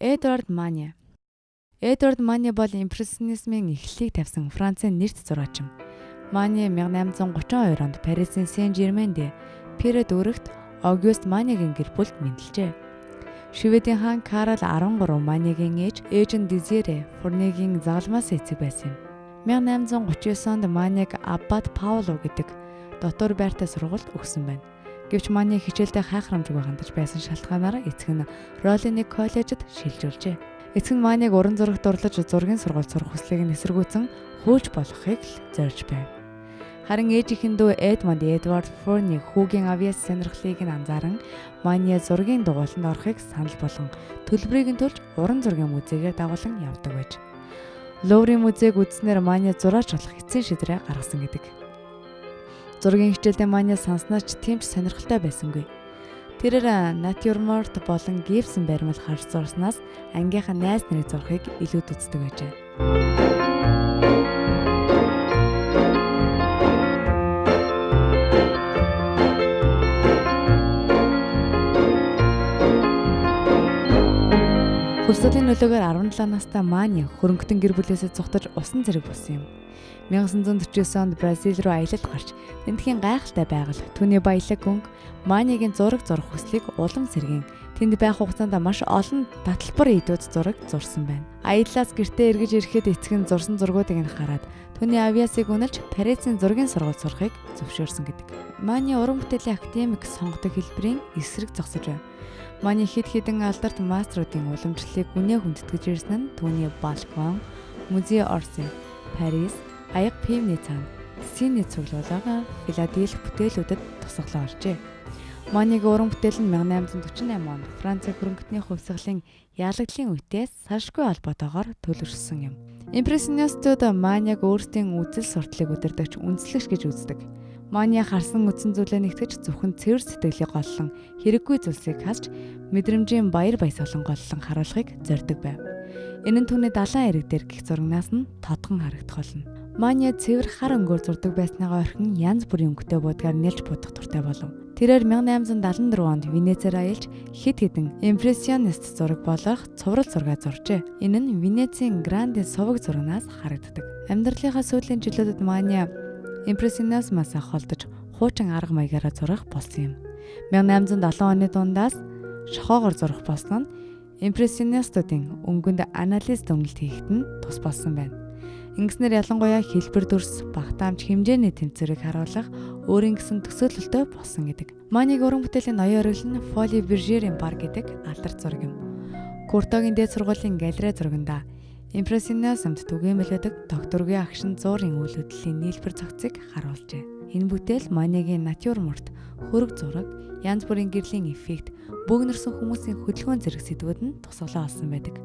Эдвард Мане. Эдвард Мане бол импрессионизмын эхлэлийг тавьсан Францын нэрт зураачин. Мане 1832 онд Парисын Сен-Жермэнд Пиред өргөт Огюст Манегийн гэр бүлд мэндэлжээ. Шведийн хаан Карл 13 Манегийн ээж нь Дезире Фурнегийн загалмаас эцэг байсан юм. 1839 онд Манег Аббат Пауло гэдэг дотор байртай сургуульд өгсөн байна. Гэвч Мане хичээлдээ хайхрамжгүй хандаж байсан шалтгаанаар эцэг нь Роллиний коллежид шилжүүлжээ. Эцэг нь Манег уран зурагт дурлаж зургийн сургуульд сурах хүслийг нисэргүүцэн хөөж болохыг л зорж байв. Харин ээжийнхэн дүү Эдвард Фурни хүүгийн авьяас сонирхлыг нь анзааран Мане зургийн дугуйланд орохыг санал болгон төлбөрийг нь төлж уран зургийн музейгээр дагуулan явдаг байж. Луврын музейг үзснээр Мане зураач болох эцсийн шийдвэрээ гаргасан гэдэг. Зургийн хичээлдээ Мане санснаач тийм ч сонирхолтой байсангүй. Тэрээр натюрморт болон гипсэн баримл харж зурснаас ангийнхаа найз нарыг зурхыг илүүд үздэг байжээ. Хувьсгалын нөлөөгөөр 17 настай Мане хөрөнгөтөн гэр бүлээсээ цугтаж усан зэрэг болсон юм. 1949 онд Бразил руу аялалд гарч тентхийн гайхалтай байгаль, түүний баялаг өнгө Манегийн зураг зурх хүслийг улам сэргэн тэнд байх хугацаанд маш олон таталбар идүүд зураг зурсан байна. Аяллаас гэртээ эргэж ирэхэд эцэг нь зурсан зургуудыг нь хараад түүний авьяасыг үнэлж Парисын зургийн сургууль сурахыг зөвшөөрсөн гэдэг. Мане уран бүтээлийн академик сонгодог хэлбэрийн эсрэг зогсож байв. Мане хэд хэдэн алдарт мастеруудын уламжлалыг гүнээ хүндэтгэж ирсэн нь түүний балкон, музей Орси, Парис, аяг пивний цаана, Синий цуглуулга, Филадельфи бүтээлүүдэд тусгалаа олжээ. Манегийн уран бүтээл нь 1848 онд Францын хөрөнгөтний хувьсгалын яалагдлын үедээ салшгүй холбоотойгоор төлөвшсөн юм. Импрессионистууд Манег өөрсдийн үзэл сурталыг удирдагч үндэслэгч гэж үздэг. Мане харсан үдсэн зүйлээ нэгтгэж зөвхөн цэвэр сэтгэлийг голлон хэрэггүй зүйлсийг хасч мэдрэмжийн баяр баясгалан голлон харуулахыг зорддог байв. Энэ нь түүний далайн эрэг дээр гих зурагнаас нь тодхон харагдах болно. Мане цэвэр хар өнгөөр зурдаг байсныгаа орхин янз бүрийн өнгөтэй буудгаар нэлж будах дуртай болов. Тэрээр 1874 онд Венецээр аялж хэд хэдэн импрессионист зураг болох цуврал зураг зуржээ. Энэ нь Венецийн Гранди суваг зурагнаас харагддаг. Амьдралынхаа сүүлийн жилүүдэд Мане импрессионизмаас холдож хуучин арга маягаараа зурах болсон юм. 1870 оны дундаас шохоогоор зурах болсон нь импрессионистуудын өнгөнд анализ дүгнэлт хийхэд нь тус болсон байна. Ингэснээр ялангуяа хэлбэр дүрс, багтаамж хэмжээний тэмцээрийг харуулах өөрийн гэсэн төсөөлөлтөй болсон гэдэг. Манегийн уран бүтээлийн ноён оргил нь Фоли Бержерийн бар гэдэг алдарт зураг юм. Куртогийн дээд сургуулийн галерей зурагнда импрессионизмд түгээмэлдэг докторгийн агшин зуурын үйл хөдлөлийн нийлбэр зохицыг харуулжээ. Энэ бүтээл Манегийн натюрморт, хөрөг зураг, янз бүрийн гэрлийн эффект, бөөгнөрсөн хүмүүсийн хөдөлгөөн зэрэг сэдвүүд нь тусгалаа олсон байдаг.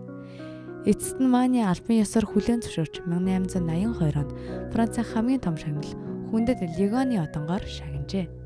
Эцэст нь Мане албан ёсоор хүлээн зөвшөөрч 1882 онд Францын хамгийн том шагнал хүндэт Легоны одонгоор шагнажээ.